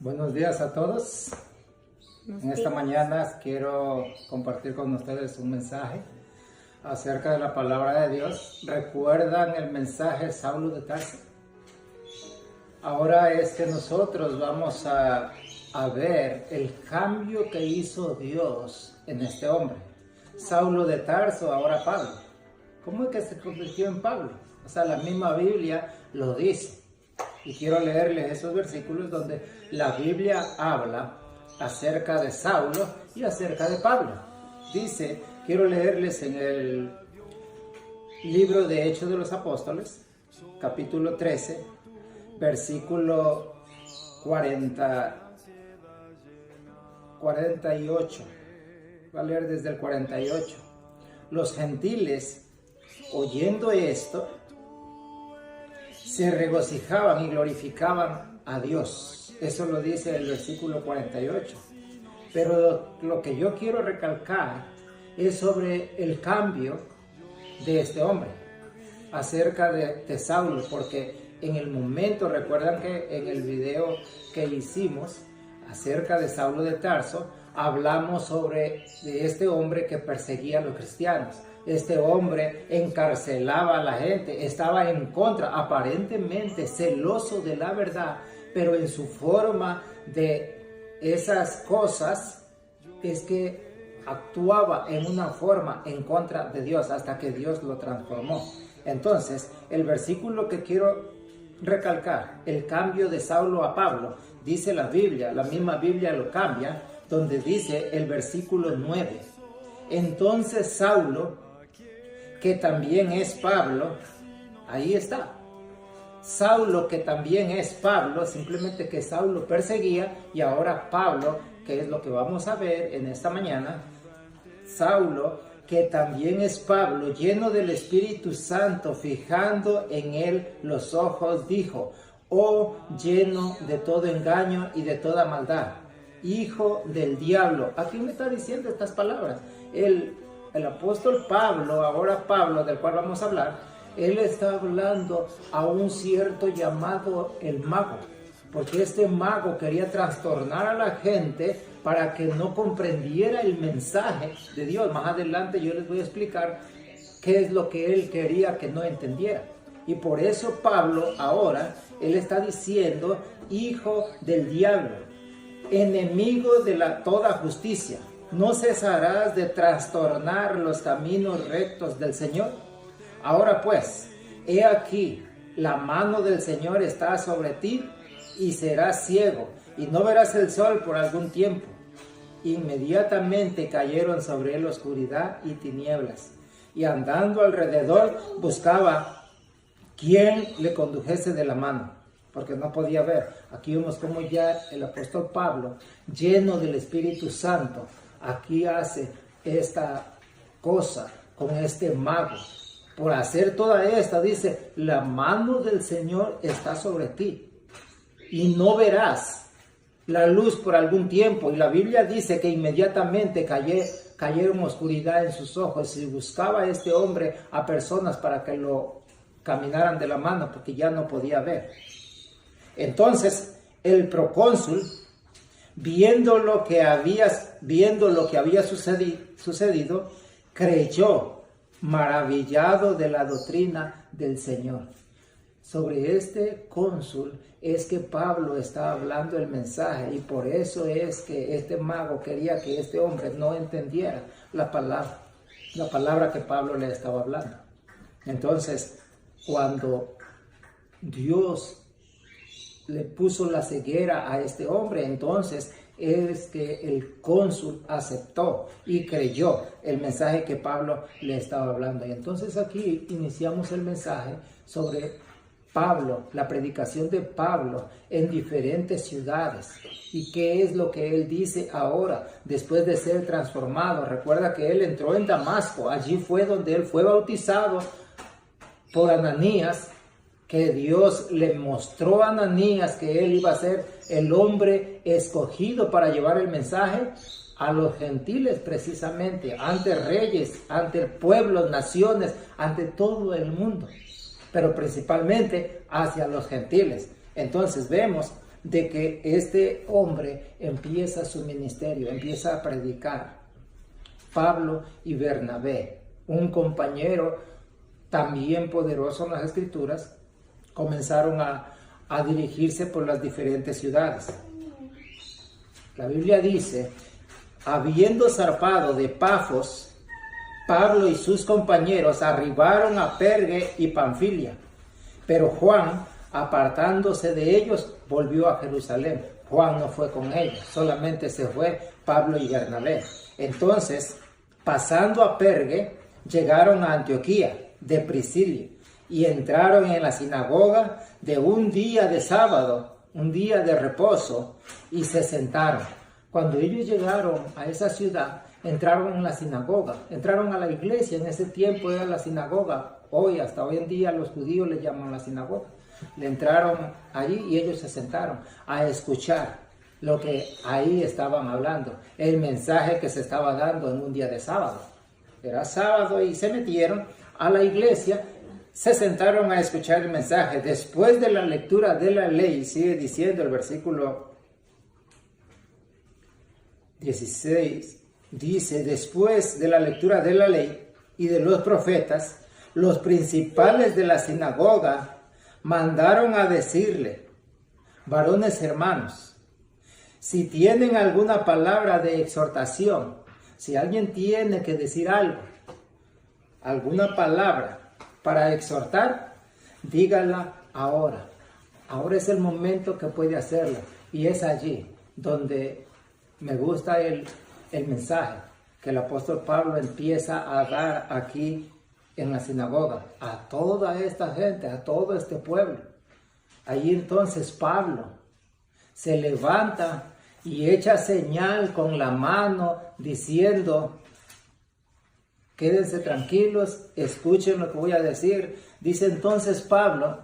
Buenos días a todos. En esta mañana quiero compartir con ustedes un mensaje acerca de la palabra de Dios. ¿Recuerdan el mensaje de Saulo de Tarso? Ahora es que nosotros vamos a ver el cambio que hizo Dios en este hombre. Saulo de Tarso, ahora Pablo. ¿Cómo es que se convirtió en Pablo? O sea, la misma Biblia lo dice. Y quiero leerles esos versículos donde la Biblia habla acerca de Saulo y acerca de Pablo. Dice, quiero leerles en el libro de Hechos de los Apóstoles, capítulo 13, versículo 48. Voy a leer desde el 48. Los gentiles, oyendo esto, se regocijaban y glorificaban a Dios. Eso lo dice el versículo 48. Pero lo que yo quiero recalcar es sobre el cambio de este hombre, acerca de Saulo, porque en el momento, recuerdan que en el video que hicimos acerca de Saulo de Tarso, hablamos sobre este hombre que perseguía a los cristianos. Este hombre encarcelaba a la gente, estaba en contra, aparentemente celoso de la verdad, pero en su forma de esas cosas es que actuaba en una forma en contra de Dios hasta que Dios lo transformó. Entonces, el versículo que quiero recalcar, el cambio de Saulo a Pablo, dice la Biblia, la misma Biblia lo cambia, donde dice el versículo 9. Entonces Saulo, que también es Pablo, ahí está. Saulo, que también es Pablo, simplemente que Saulo perseguía y ahora Pablo, que es lo que vamos a ver en esta mañana. Saulo, que también es Pablo, lleno del Espíritu Santo, fijando en él los ojos, dijo: oh, lleno de todo engaño y de toda maldad, hijo del diablo. ¿A quién me está diciendo estas palabras? El apóstol Pablo, ahora Pablo, del cual vamos a hablar, él está hablando a un cierto llamado el mago, porque este mago quería trastornar a la gente para que no comprendiera el mensaje de Dios. Más adelante yo les voy a explicar qué es lo que él quería que no entendiera. Y por eso Pablo ahora, él está diciendo: hijo del diablo, enemigo de toda justicia, ¿no cesarás de trastornar los caminos rectos del Señor? Ahora pues, he aquí, la mano del Señor está sobre ti, y serás ciego, y no verás el sol por algún tiempo. Inmediatamente cayeron sobre él oscuridad y tinieblas, y andando alrededor buscaba quien le condujese de la mano, porque no podía ver. Aquí vemos como ya el apóstol Pablo, lleno del Espíritu Santo, aquí hace esta cosa con este mago. Por hacer toda esta, dice: la mano del Señor está sobre ti, y no verás la luz por algún tiempo. Y la Biblia dice que inmediatamente cayeron oscuridad en sus ojos, y buscaba este hombre a personas para que lo caminaran de la mano, porque ya no podía ver. Entonces el procónsul, viendo lo que había sucedido, creyó, maravillado de la doctrina del Señor. Sobre este cónsul es que Pablo está hablando el mensaje, y por eso es que este mago quería que este hombre no entendiera la palabra que Pablo le estaba hablando. Entonces, cuando Dios le puso la ceguera a este hombre, entonces es que el cónsul aceptó y creyó el mensaje que Pablo le estaba hablando. Y entonces aquí iniciamos el mensaje sobre Pablo, la predicación de Pablo en diferentes ciudades. ¿Y qué es lo que él dice ahora después de ser transformado? Recuerda que él entró en Damasco, allí fue donde él fue bautizado por Ananías, que Dios le mostró a Ananías que él iba a ser el hombre escogido para llevar el mensaje a los gentiles, precisamente, ante reyes, ante pueblos, naciones, ante todo el mundo, pero principalmente hacia los gentiles. Entonces vemos de que este hombre empieza su ministerio, empieza a predicar. Pablo y Bernabé, un compañero también poderoso en las Escrituras, comenzaron a dirigirse por las diferentes ciudades. La Biblia dice, habiendo zarpado de Pafos, Pablo y sus compañeros arribaron a Perge y Panfilia, pero Juan, apartándose de ellos, volvió a Jerusalén. Juan no fue con ellos, solamente se fue Pablo y Bernabé. Entonces, pasando a Perge, llegaron a Antioquía de Pisidia y entraron en la sinagoga de un día de sábado, un día de reposo, y se sentaron. Cuando ellos llegaron a esa ciudad, entraron en la sinagoga, entraron a la iglesia. En ese tiempo era la sinagoga. Hasta hoy en día los judíos le llaman la sinagoga. Le entraron allí y ellos se sentaron a escuchar lo que ahí estaban hablando, el mensaje que se estaba dando en un día de sábado. Era sábado y se metieron a la iglesia, se sentaron a escuchar el mensaje. Después de la lectura de la ley, sigue diciendo el versículo 16, dice, después de la lectura de la ley y de los profetas, los principales de la sinagoga mandaron a decirle, varones hermanos, si tienen alguna palabra de exhortación, si alguien tiene que decir algo, alguna palabra para exhortar, dígala ahora. Ahora es el momento que puede hacerlo. Y es allí donde me gusta el mensaje que el apóstol Pablo empieza a dar aquí en la sinagoga, a toda esta gente, a todo este pueblo. Ahí entonces Pablo se levanta y echa señal con la mano diciendo, quédense tranquilos, escuchen lo que voy a decir. Dice entonces Pablo,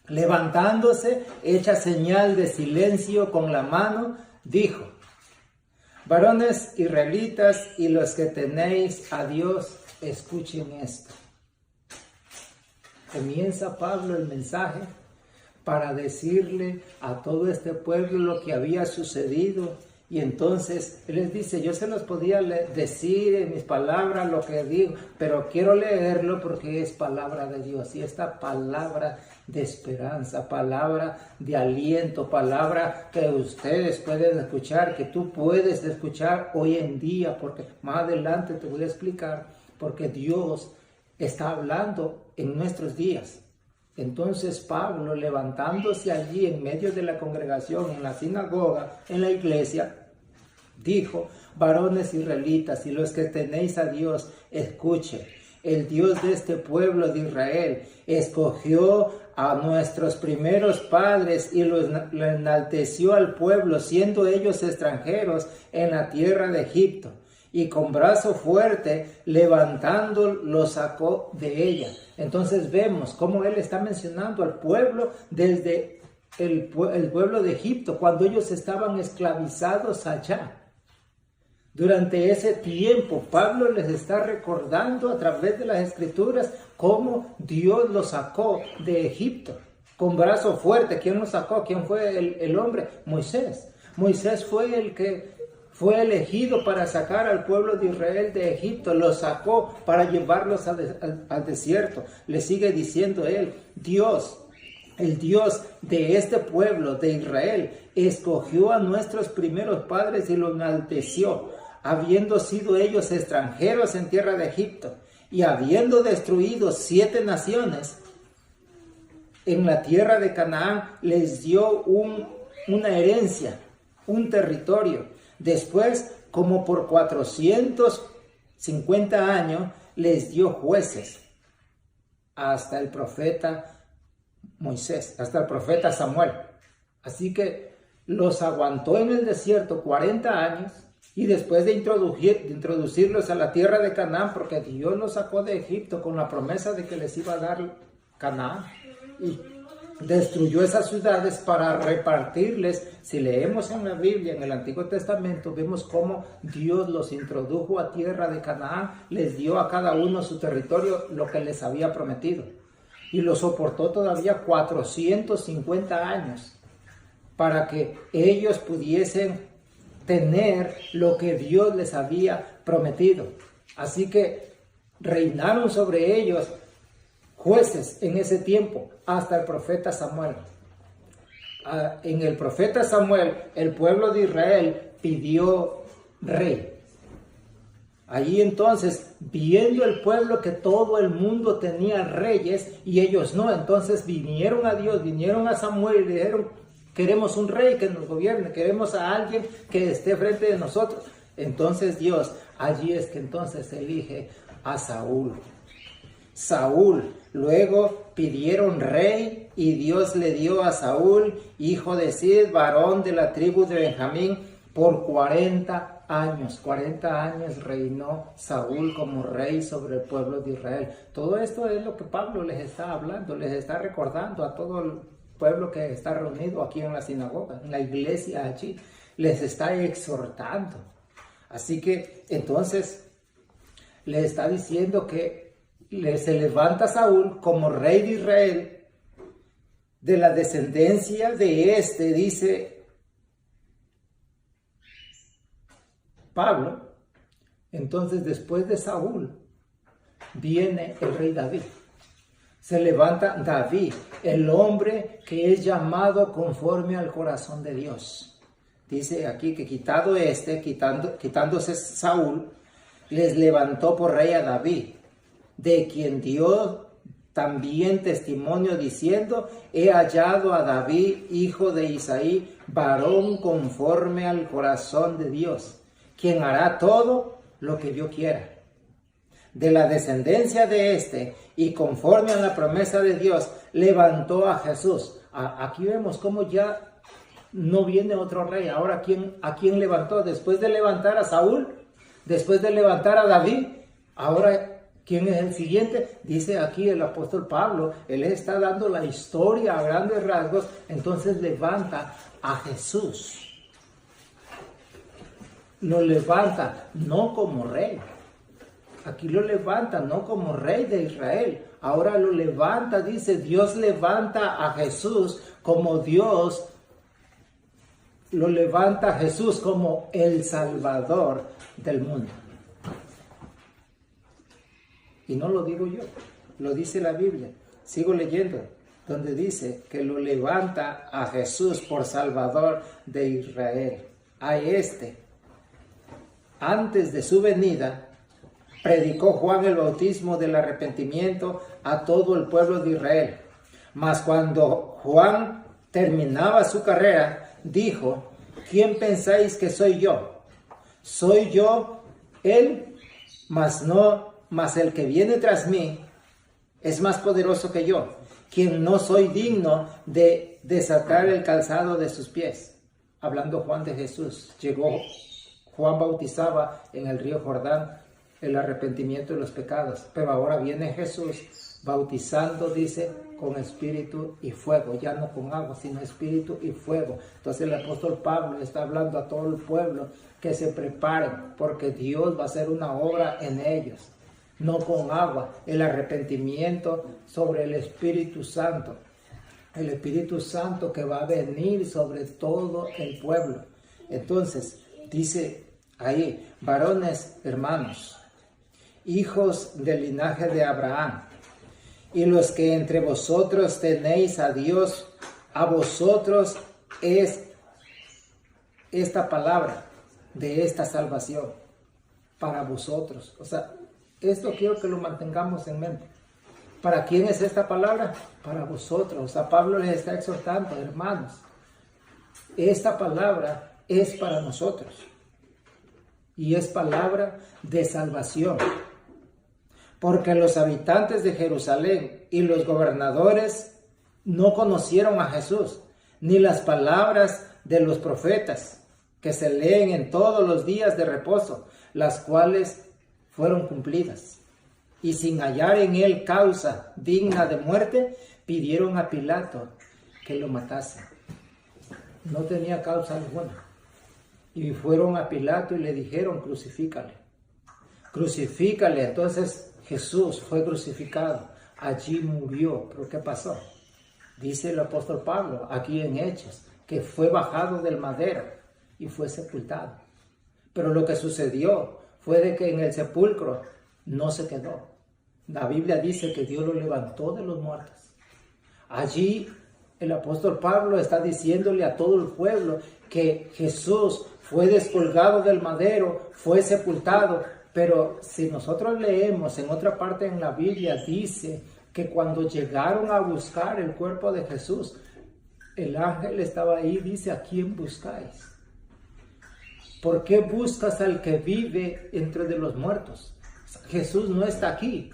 levantándose, echa señal de silencio con la mano, dijo, varones israelitas y los que tenéis a Dios, escuchen esto. Comienza Pablo el mensaje para decirle a todo este pueblo lo que había sucedido. Y entonces él les dice, yo se los podía decir en mis palabras lo que digo, pero quiero leerlo porque es palabra de Dios. Y esta palabra de esperanza, palabra de aliento, palabra que ustedes pueden escuchar, que tú puedes escuchar hoy en día, porque más adelante te voy a explicar, porque Dios está hablando en nuestros días. Entonces Pablo, levantándose allí en medio de la congregación, en la sinagoga, en la iglesia, dijo, varones israelitas y los que tenéis a Dios, escuchen. El Dios de este pueblo de Israel escogió a nuestros primeros padres y lo enalteció al pueblo, siendo ellos extranjeros en la tierra de Egipto. Y con brazo fuerte, levantando, lo sacó de ella. Entonces vemos cómo él está mencionando al pueblo desde el pueblo de Egipto, cuando ellos estaban esclavizados allá. Durante ese tiempo, Pablo les está recordando a través de las Escrituras cómo Dios los sacó de Egipto. Con brazo fuerte, ¿quién los sacó? ¿Quién fue el hombre? Moisés. Moisés fue el que fue elegido para sacar al pueblo de Israel de Egipto, lo sacó para llevarlos al desierto. Le sigue diciendo él, Dios, el Dios de este pueblo de Israel, escogió a nuestros primeros padres y lo enalteció, habiendo sido ellos extranjeros en tierra de Egipto, y habiendo destruido 7 naciones en la tierra de Canaán, les dio una herencia, un territorio. Después, como por 450 años, les dio jueces hasta el profeta Moisés, hasta el profeta Samuel. Así que los aguantó en el desierto 40 años y después de introducirlos a la tierra de Canaán, porque Dios los sacó de Egipto con la promesa de que les iba a dar Canaán, y destruyó esas ciudades para repartirles. Si leemos en la Biblia, en el Antiguo Testamento, vemos cómo Dios los introdujo a tierra de Canaán, les dio a cada uno su territorio, lo que les había prometido, y lo soportó todavía 450 años para que ellos pudiesen tener lo que Dios les había prometido. Así que reinaron sobre ellos jueces en ese tiempo hasta el profeta Samuel. En el profeta Samuel, el pueblo de Israel pidió rey. Allí entonces, viendo el pueblo que todo el mundo tenía reyes y ellos no, entonces vinieron a Dios, vinieron a Samuel y dijeron: queremos un rey que nos gobierne, queremos a alguien que esté frente de nosotros. Entonces Dios, allí es que entonces elige a Saúl. Luego pidieron rey y Dios le dio a Saúl, hijo de Cis, varón de la tribu de Benjamín, por 40 años. 40 años reinó Saúl como rey sobre el pueblo de Israel. Todo esto es lo que Pablo les está hablando, les está recordando a todo el pueblo que está reunido aquí en la sinagoga, en la iglesia allí. Les está exhortando. Así que entonces les está diciendo que se levanta Saúl como rey de Israel, de la descendencia de este, dice Pablo. Entonces después de Saúl viene el rey David. Se levanta David, el hombre que es llamado conforme al corazón de Dios. Dice aquí que quitándose Saúl, les levantó por rey a David, de quien dio también testimonio diciendo: he hallado a David, hijo de Isaí, varón conforme al corazón de Dios, quien hará todo lo que yo quiera. De la descendencia de este, y conforme a la promesa de Dios, levantó a Jesús. Aquí vemos cómo ya no viene otro rey. Ahora, ¿a quién levantó? Después de levantar a Saúl, después de levantar a David, ahora, ¿quién es el siguiente? Dice aquí el apóstol Pablo, él está dando la historia a grandes rasgos, entonces levanta a Jesús. Lo levanta no como rey. Aquí lo levanta no como rey de Israel. Ahora lo levanta, dice, Dios levanta a Jesús como Dios. Lo levanta a Jesús como el Salvador del mundo. Y no lo digo yo, lo dice la Biblia. Sigo leyendo, donde dice que lo levanta a Jesús por Salvador de Israel. A este, antes de su venida, predicó Juan el bautismo del arrepentimiento a todo el pueblo de Israel. Mas cuando Juan terminaba su carrera, dijo: ¿quién pensáis que soy yo? Soy yo él, mas el que viene tras mí es más poderoso que yo, quien no soy digno de desatar el calzado de sus pies. Hablando Juan de Jesús, Juan bautizaba en el río Jordán el arrepentimiento de los pecados, pero ahora viene Jesús bautizando, dice, con espíritu y fuego, ya no con agua, sino espíritu y fuego. Entonces el apóstol Pablo está hablando a todo el pueblo que se preparen, porque Dios va a hacer una obra en ellos, no con agua, el arrepentimiento sobre el Espíritu Santo. El Espíritu Santo que va a venir sobre todo el pueblo. Entonces, dice ahí: varones hermanos, hijos del linaje de Abraham, y los que entre vosotros tenéis a Dios, a vosotros es esta palabra de esta salvación, para vosotros. O sea, esto quiero que lo mantengamos en mente. ¿Para quién es esta palabra? Para vosotros. O sea, Pablo les está exhortando: hermanos, esta palabra es para nosotros. Y es palabra de salvación. Porque los habitantes de Jerusalén y los gobernadores no conocieron a Jesús, ni las palabras de los profetas que se leen en todos los días de reposo, las cuales fueron cumplidas. Y sin hallar en él causa digna de muerte, pidieron a Pilato que lo matase. No tenía causa alguna. Y fueron a Pilato y le dijeron: crucifícale. Crucifícale. Entonces Jesús fue crucificado. Allí murió. ¿Pero qué pasó? Dice el apóstol Pablo aquí en Hechos, que fue bajado del madero y fue sepultado. Pero lo que sucedió fue de que en el sepulcro no se quedó. La Biblia dice que Dios lo levantó de los muertos. Allí el apóstol Pablo está diciéndole a todo el pueblo que Jesús fue descolgado del madero, fue sepultado. Pero si nosotros leemos en otra parte en la Biblia, dice que cuando llegaron a buscar el cuerpo de Jesús, el ángel estaba ahí, dice: ¿a quién buscáis? ¿Por qué buscas al que vive entre de los muertos? Jesús no está aquí,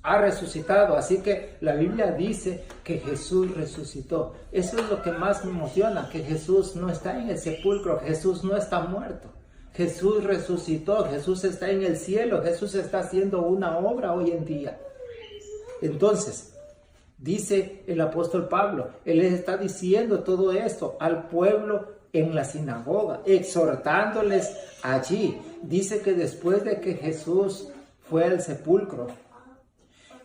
ha resucitado. Así que la Biblia dice que Jesús resucitó. Eso es lo que más me emociona, que Jesús no está en el sepulcro, Jesús no está muerto. Jesús resucitó, Jesús está en el cielo, Jesús está haciendo una obra hoy en día. Entonces, dice el apóstol Pablo, él está diciendo todo esto al pueblo en la sinagoga, exhortándoles allí. Dice que después de que Jesús fue al sepulcro,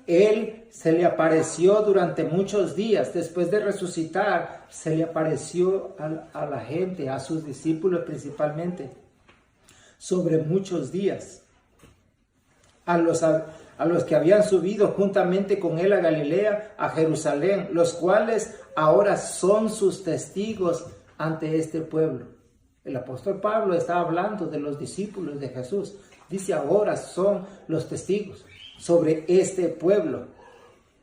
él se le apareció durante muchos días. Después de resucitar, se le apareció a la gente, a sus discípulos principalmente, sobre muchos días. A los que habían subido juntamente con él a Galilea, a Jerusalén, los cuales ahora son sus testigos ante este pueblo. El apóstol Pablo está hablando de los discípulos de Jesús. Dice: ahora son los testigos sobre este pueblo.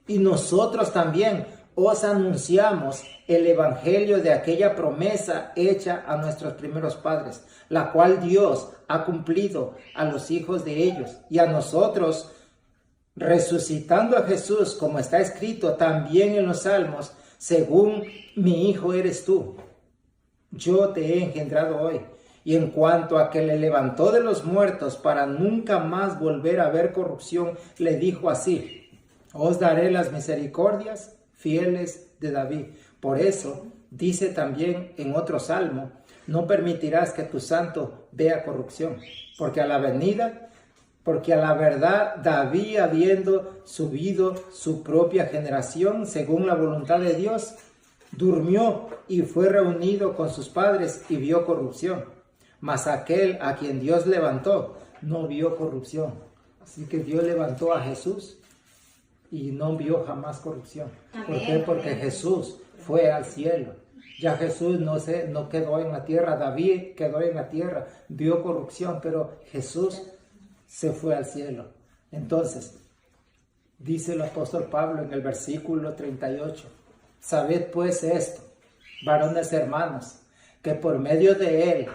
Y nosotros también os anunciamos el evangelio de aquella promesa hecha a nuestros primeros padres, la cual Dios ha cumplido a los hijos de ellos y a nosotros, resucitando a Jesús, como está escrito también en los Salmos: según mi hijo eres tú, yo te he engendrado hoy. Y en cuanto a que le levantó de los muertos para nunca más volver a ver corrupción, le dijo así: os daré las misericordias fieles de David. Por eso dice también en otro salmo: no permitirás que tu santo vea corrupción, porque a la verdad David, habiendo subido su propia generación según la voluntad de Dios, durmió y fue reunido con sus padres y vio corrupción. Mas aquel a quien Dios levantó no vio corrupción. Así que Dios levantó a Jesús y no vio jamás corrupción. ¿Por qué? Porque Jesús fue al cielo. Ya Jesús no quedó en la tierra. David quedó en la tierra, vio corrupción, pero Jesús se fue al cielo. Entonces, dice el apóstol Pablo en el versículo 38: sabed pues esto, varones hermanos, que por medio de él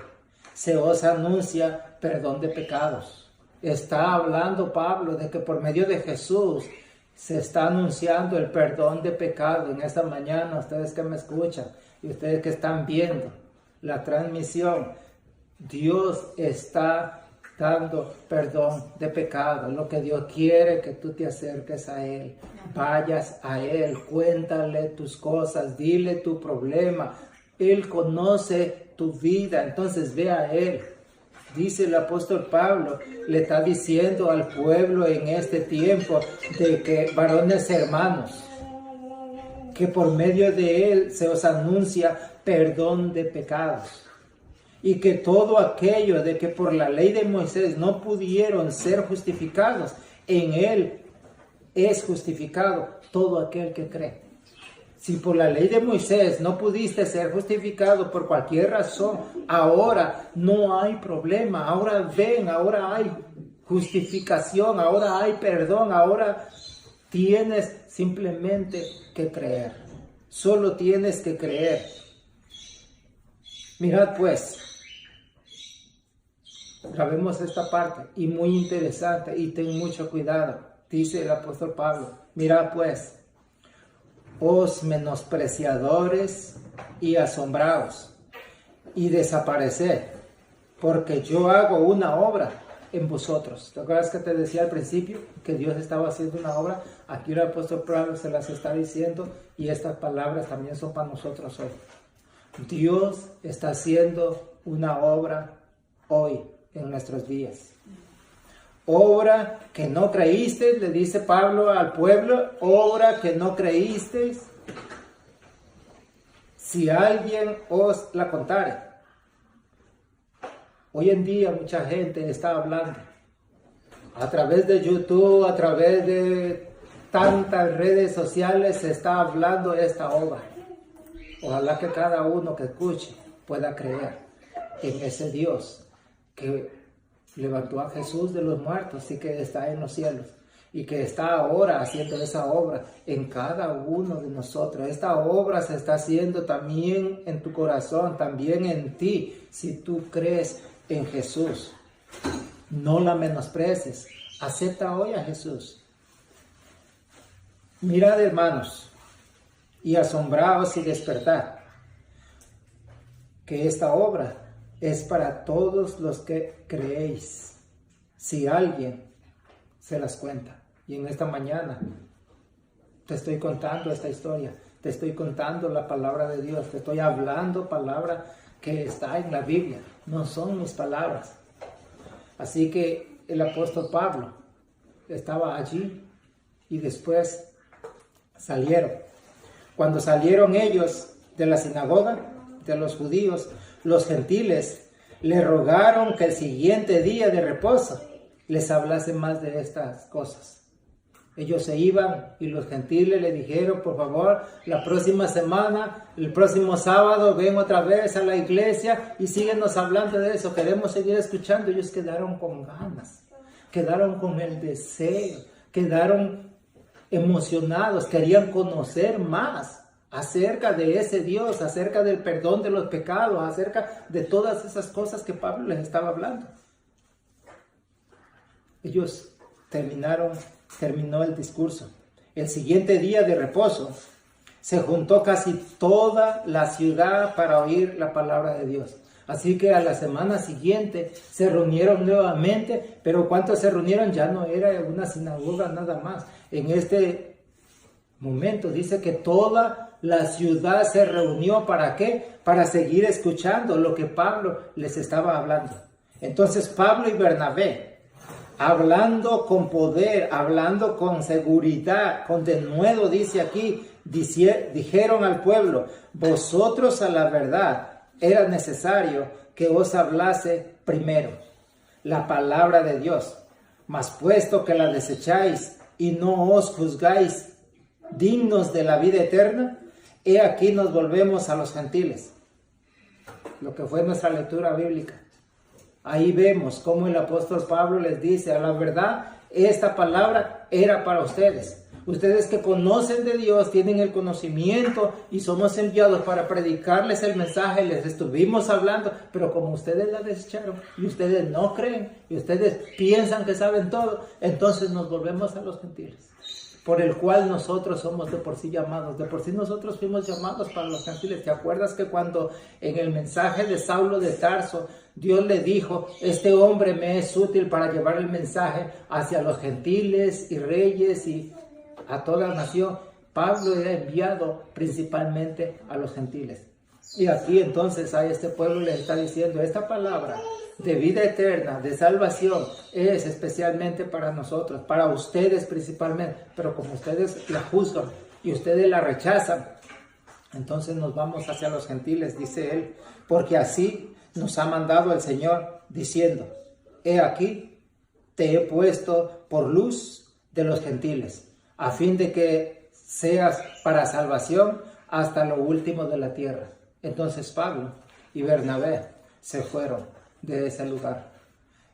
se os anuncia perdón de pecados. Está hablando Pablo de que por medio de Jesús se está anunciando el perdón de pecado. En esta mañana, ustedes que me escuchan y ustedes que están viendo la transmisión, Dios está dando perdón de pecado. Lo que Dios quiere que tú te acerques a Él, vayas a Él, cuéntale tus cosas, dile tu problema. Él conoce tu vida, entonces ve a Él. Dice el apóstol Pablo, le está diciendo al pueblo en este tiempo de que, varones hermanos, que por medio de Él se os anuncia perdón de pecados. Y que todo aquello de que por la ley de Moisés no pudieron ser justificados, en Él es justificado todo aquel que cree. Si por la ley de Moisés no pudiste ser justificado por cualquier razón, ahora no hay problema. Ahora ven, ahora hay justificación, ahora hay perdón, ahora tienes simplemente que creer. Solo tienes que creer. Mirad pues, grabemos esta parte y muy interesante y ten mucho cuidado. Dice el apóstol Pablo: mirad pues, os menospreciadores y asombrados, y desapareced, porque yo hago una obra en vosotros. ¿Te acuerdas que te decía al principio que Dios estaba haciendo una obra? Aquí el apóstol Pablo se las está diciendo y estas palabras también son para nosotros hoy. Dios está haciendo una obra hoy en nuestros días. Obra que no creíste, le dice Pablo al pueblo, obra que no creísteis, si alguien os la contare. Hoy en día mucha gente está hablando a través de YouTube, a través de tantas redes sociales, se está hablando de esta obra. Ojalá que cada uno que escuche pueda creer en ese Dios que levantó a Jesús de los muertos y que está en los cielos y que está ahora haciendo esa obra en cada uno de nosotros. Esta obra se está haciendo también en tu corazón, también en ti, si tú crees en Jesús. No la menosprecies, acepta hoy a Jesús. Mirad, hermanos, y asombraos y despertad, que esta obra es para todos los que creéis, si alguien se las cuenta. Y en esta mañana te estoy contando esta historia, te estoy contando la palabra de Dios, te estoy hablando palabra que está en la Biblia, no son mis palabras. Así que el apóstol Pablo estaba allí y después salieron. Cuando salieron ellos de la sinagoga de los judíos, los gentiles le rogaron que el siguiente día de reposo les hablase más de estas cosas. Ellos se iban y los gentiles le dijeron, por favor, la próxima semana, el próximo sábado, ven otra vez a la iglesia y síguenos hablando de eso. Queremos seguir escuchando. Ellos quedaron con ganas, quedaron con el deseo, quedaron emocionados, querían conocer más acerca de ese Dios, acerca del perdón de los pecados, acerca de todas esas cosas que Pablo les estaba hablando. Ellos terminó el discurso. El siguiente día de reposo se juntó casi toda la ciudad para oír la palabra de Dios. Así que a la semana siguiente se reunieron nuevamente, pero ¿cuántos se reunieron? Ya no era una sinagoga nada más. En este momento dice que toda la ciudad se reunió. ¿Para qué? Para seguir escuchando lo que Pablo les estaba hablando. Entonces Pablo y Bernabé, hablando con poder, hablando con seguridad, con denuedo, dice aquí, dijeron al pueblo, vosotros a la verdad era necesario que os hablase primero la palabra de Dios, mas puesto que la desecháis y no os juzgáis dignos de la vida eterna, he aquí nos volvemos a los gentiles. Lo que fue nuestra lectura bíblica. Ahí vemos cómo el apóstol Pablo les dice, a la verdad, esta palabra era para ustedes. Ustedes que conocen de Dios, tienen el conocimiento y somos enviados para predicarles el mensaje. Les estuvimos hablando, pero como ustedes la desecharon y ustedes no creen y ustedes piensan que saben todo, entonces nos volvemos a los gentiles, por el cual nosotros somos de por sí llamados. De por sí nosotros fuimos llamados para los gentiles. ¿Te acuerdas que cuando en el mensaje de Saulo de Tarso, Dios le dijo, este hombre me es útil para llevar el mensaje hacia los gentiles y reyes y a toda nación? Pablo era enviado principalmente a los gentiles. Y aquí entonces a este pueblo le está diciendo, esta palabra de vida eterna, de salvación, es especialmente para nosotros, para ustedes principalmente, pero como ustedes la juzgan y ustedes la rechazan, entonces nos vamos hacia los gentiles, dice él, porque así nos ha mandado el Señor, diciendo, he aquí, te he puesto por luz de los gentiles, a fin de que seas para salvación hasta lo último de la tierra. Entonces Pablo y Bernabé se fueron de ese lugar.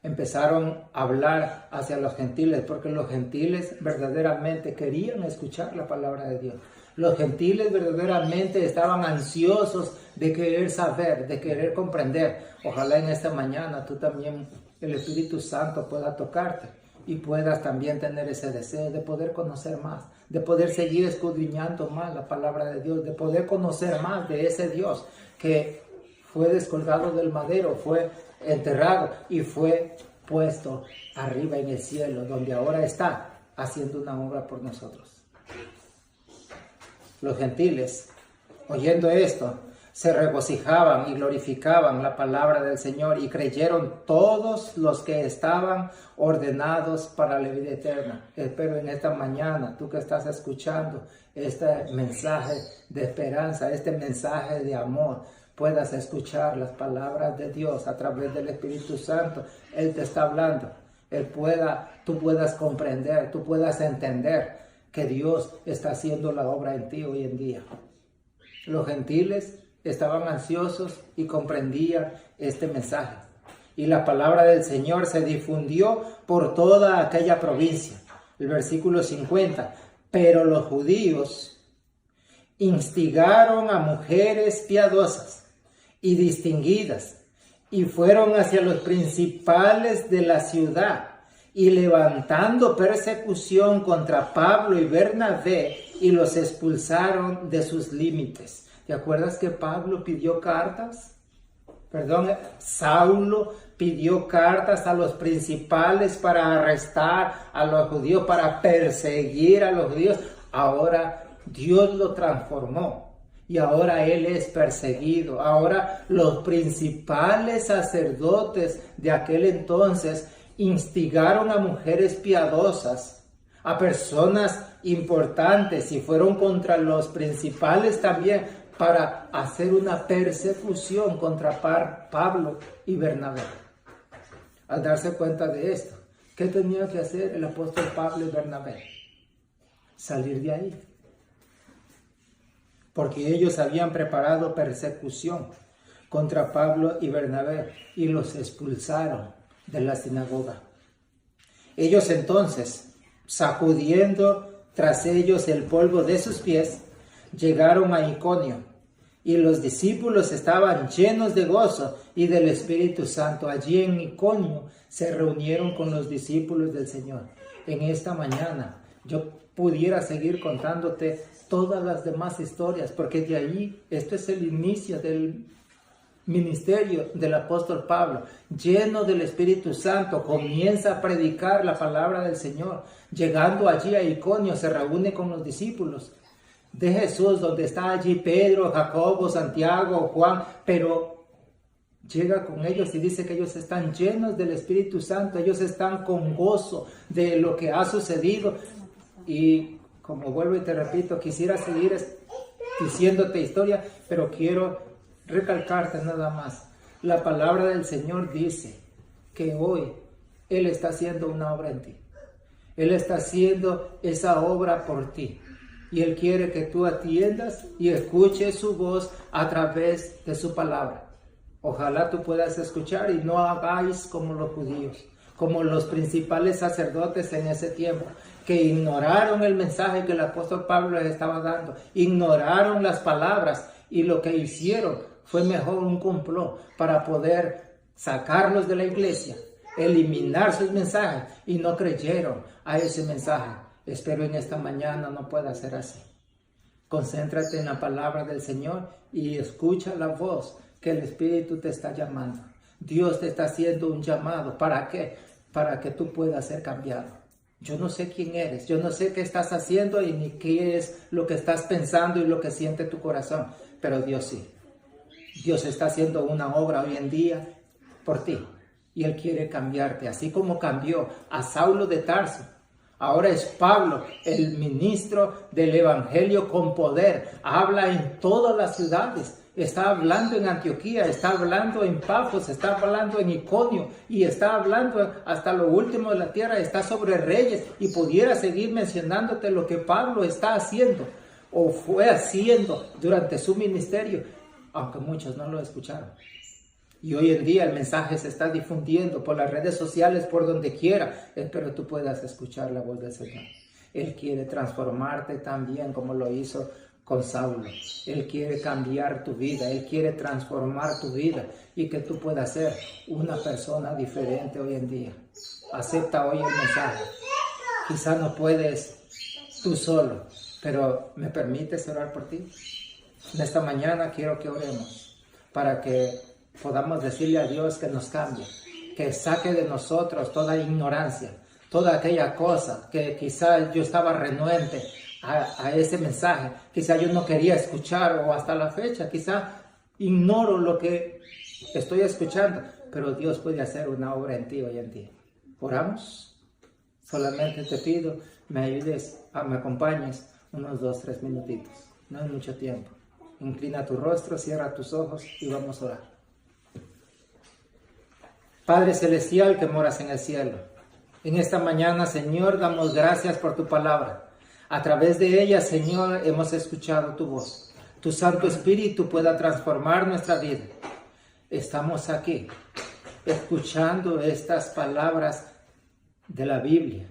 Empezaron a hablar hacia los gentiles, porque los gentiles verdaderamente querían escuchar la palabra de Dios. Los gentiles verdaderamente estaban ansiosos de querer saber, de querer comprender. Ojalá en esta mañana tú también, el Espíritu Santo pueda tocarte y puedas también tener ese deseo de poder conocer más, de poder seguir escudriñando más la palabra de Dios, de poder conocer más de ese Dios que fue descolgado del madero, fue enterrado y fue puesto arriba en el cielo, donde ahora está haciendo una obra por nosotros. Los gentiles, oyendo esto, se regocijaban y glorificaban la palabra del Señor y creyeron todos los que estaban ordenados para la vida eterna. Espero en esta mañana, tú que estás escuchando este mensaje de esperanza, este mensaje de amor, puedas escuchar las palabras de Dios a través del Espíritu Santo. Él te está hablando. Tú puedas comprender, tú puedas entender que Dios está haciendo la obra en ti hoy en día. Los gentiles estaban ansiosos y comprendían este mensaje. Y la palabra del Señor se difundió por toda aquella provincia. El versículo 50. Pero los judíos instigaron a mujeres piadosas y distinguidas y fueron hacia los principales de la ciudad y levantando persecución contra Pablo y Bernabé y los expulsaron de sus límites. ¿Te acuerdas que Saulo pidió cartas a los principales para arrestar a los judíos, para perseguir a los judíos? Ahora Dios lo transformó y ahora él es perseguido. Ahora los principales sacerdotes de aquel entonces instigaron a mujeres piadosas, a personas importantes, y fueron contra los principales también para hacer una persecución contra Pablo y Bernabé. Al darse cuenta de esto, ¿qué tenía que hacer el apóstol Pablo y Bernabé? Salir de ahí. Porque ellos habían preparado persecución contra Pablo y Bernabé y los expulsaron de la sinagoga. Ellos entonces, sacudiendo tras ellos el polvo de sus pies, llegaron a Iconio y los discípulos estaban llenos de gozo y del Espíritu Santo. Allí en Iconio se reunieron con los discípulos del Señor. En esta mañana yo pudiera seguir contándote todas las demás historias, porque de ahí, esto es el inicio del ministerio del apóstol Pablo, lleno del Espíritu Santo, comienza a predicar la palabra del Señor. Llegando allí a Iconio, se reúne con los discípulos de Jesús, donde está allí Pedro, Jacobo, Santiago, Juan, pero llega con ellos y dice que ellos están llenos del Espíritu Santo, ellos están con gozo de lo que ha sucedido. Y como vuelvo y te repito, quisiera seguir diciéndote historia, pero quiero recalcarte nada más. La palabra del Señor dice que hoy Él está haciendo una obra en ti. Él está haciendo esa obra por ti. Y Él quiere que tú atiendas y escuches su voz a través de su palabra. Ojalá tú puedas escuchar y no hagáis como los judíos, como los principales sacerdotes en ese tiempo, que ignoraron el mensaje que el apóstol Pablo les estaba dando, ignoraron las palabras, y lo que hicieron fue mejor un complot para poder sacarlos de la iglesia, eliminar sus mensajes, y no creyeron a ese mensaje. Espero en esta mañana no pueda ser así. Concéntrate en la palabra del Señor y escucha la voz que el Espíritu te está llamando. Dios te está haciendo un llamado. ¿Para qué? Para que tú puedas ser cambiado. Yo no sé quién eres, yo no sé qué estás haciendo y ni qué es lo que estás pensando y lo que siente tu corazón, pero Dios sí. Dios está haciendo una obra hoy en día por ti y Él quiere cambiarte, así como cambió a Saulo de Tarso. Ahora es Pablo, el ministro del Evangelio con poder. Habla en todas las ciudades. Está hablando en Antioquía, está hablando en Pafos, está hablando en Iconio y está hablando hasta lo último de la tierra. Está sobre reyes y pudiera seguir mencionándote lo que Pablo está haciendo o fue haciendo durante su ministerio, aunque muchos no lo escucharon. Y hoy en día el mensaje se está difundiendo por las redes sociales, por donde quiera. Espero tú puedas escuchar la voz del Señor. Él quiere transformarte también como lo hizo con Saulo. Él quiere cambiar tu vida. Él quiere transformar tu vida y que tú puedas ser una persona diferente hoy en día. Acepta hoy el mensaje. Quizá no puedes tú solo, pero ¿me permites orar por ti? En esta mañana quiero que oremos para que podamos decirle a Dios que nos cambie, que saque de nosotros toda ignorancia, toda aquella cosa que quizá yo estaba renuente a ese mensaje, quizá yo no quería escuchar o hasta la fecha, quizá ignoro lo que estoy escuchando, pero Dios puede hacer una obra en ti hoy en día. ¿Oramos? Solamente te pido, me ayudes, me acompañes unos 2-3 minutitos. No es mucho tiempo. Inclina tu rostro, cierra tus ojos y vamos a orar. Padre Celestial que moras en el cielo, en esta mañana, Señor, damos gracias por tu palabra. A través de ella, Señor, hemos escuchado tu voz. Tu Santo Espíritu pueda transformar nuestra vida. Estamos aquí, escuchando estas palabras de la Biblia.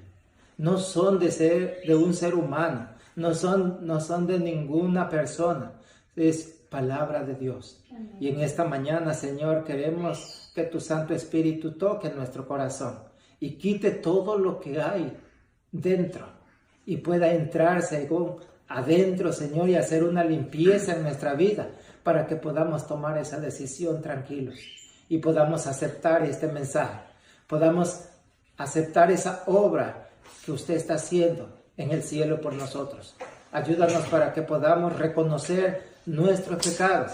No son de un ser humano, no son de ninguna persona. Es palabra de Dios. Y en esta mañana, Señor, queremos que tu Santo Espíritu toque nuestro corazón y quite todo lo que hay dentro y pueda entrar según adentro, Señor, y hacer una limpieza en nuestra vida para que podamos tomar esa decisión tranquilos y podamos aceptar este mensaje, podamos aceptar esa obra que usted está haciendo en el cielo por nosotros. Ayúdanos para que podamos reconocer nuestros pecados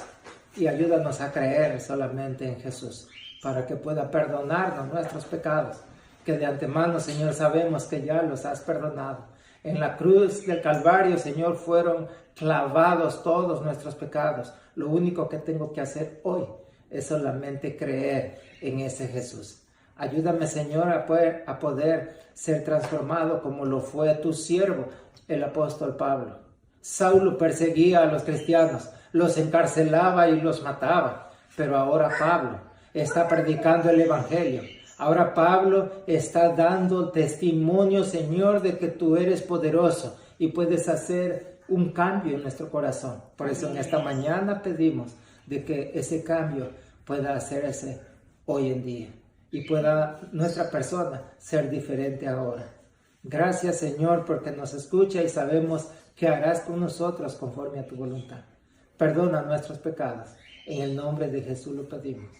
y ayúdanos a creer solamente en Jesús para que pueda perdonarnos nuestros pecados, que de antemano, Señor, sabemos que ya los has perdonado. En la cruz del Calvario, Señor, fueron clavados todos nuestros pecados. Lo único que tengo que hacer hoy es solamente creer en ese Jesús. Ayúdame, Señor, a poder ser transformado como lo fue tu siervo, el apóstol Pablo. Saulo perseguía a los cristianos, los encarcelaba y los mataba, pero ahora Pablo está predicando el evangelio. Ahora Pablo está dando testimonio, Señor, de que tú eres poderoso y puedes hacer un cambio en nuestro corazón. Por eso en esta mañana pedimos de que ese cambio pueda hacerse hoy en día y pueda nuestra persona ser diferente ahora. Gracias, Señor, porque nos escucha y sabemos que harás con nosotros conforme a tu voluntad. Perdona nuestros pecados. En el nombre de Jesús lo pedimos.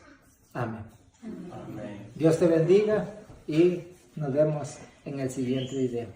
Amén. Amén. Dios te bendiga y nos vemos en el siguiente video.